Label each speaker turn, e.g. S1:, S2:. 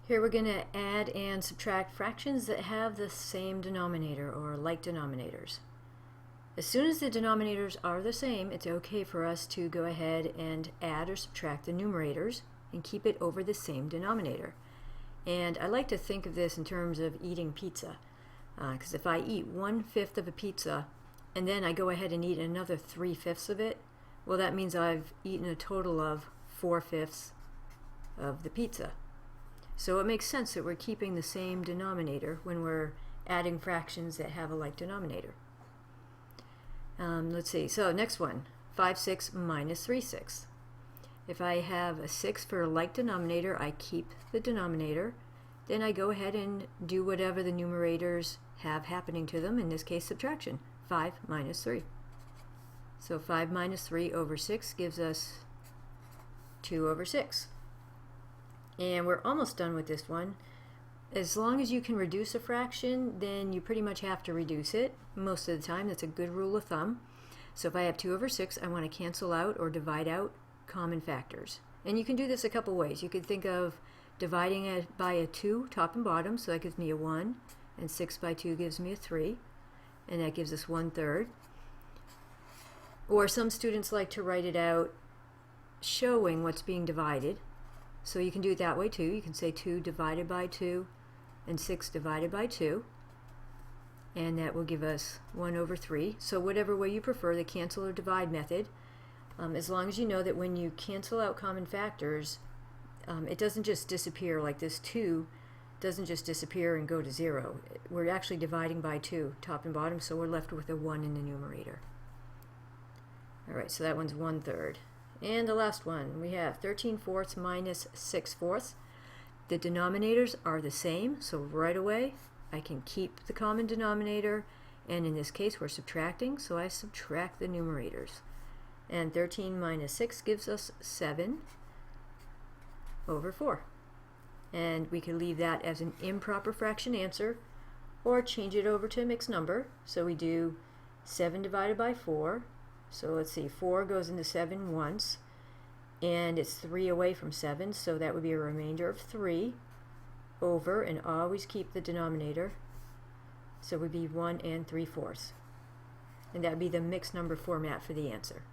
S1: Here we're going to add and subtract fractions that have the same denominator or like denominators. As soon as the denominators are the same, it's okay for us to go ahead and add or subtract the numerators and keep it over the same denominator. And I like to think of this in terms of eating pizza, because if I eat 1/5 of a pizza and then I go ahead and eat another 3/5 of it, well, that means I've eaten a total of 4/5 of the pizza. So it makes sense that we're keeping the same denominator when we're adding fractions that have a like denominator. Let's see, so next one, 5/6 minus 3/6. If I have a 6 for a like denominator, I keep the denominator. Then I go ahead and do whatever the numerators have happening to them, in this case subtraction, 5 minus 3. So 5 minus 3 over 6 gives us 2 over 6. And we're almost done with this one. As long as you can reduce a fraction, then you pretty much have to reduce it. Most of the time, that's a good rule of thumb. So if I have 2 over 6, I want to cancel out or divide out common factors. And you can do this a couple ways. You could think of dividing it by a 2, top and bottom, so that gives me a 1, and 6 by 2 gives me a 3, and that gives us 1/3. Or some students like to write it out showing what's being divided. So you can do it that way too. You can say 2 divided by 2 and 6 divided by 2, and that will give us 1/3. So whatever way you prefer, the cancel or divide method, as long as you know that when you cancel out common factors, it doesn't just disappear, like this 2 doesn't just disappear and go to 0. We're actually dividing by 2, top and bottom, so we're left with a 1 in the numerator. Alright, so that one's 1/3. And the last one, we have 13/4 minus 6/4. The denominators are the same, so right away I can keep the common denominator, and in this case we're subtracting, so I subtract the numerators. And 13 minus 6 gives us 7 over 4. And we could leave that as an improper fraction answer, or change it over to a mixed number. So we do 7 divided by 4. So let's see, 4 goes into 7 once, and it's 3 away from 7, so that would be a remainder of 3 over, and always keep the denominator, so it would be 1 3/4. And that would be the mixed number format for the answer.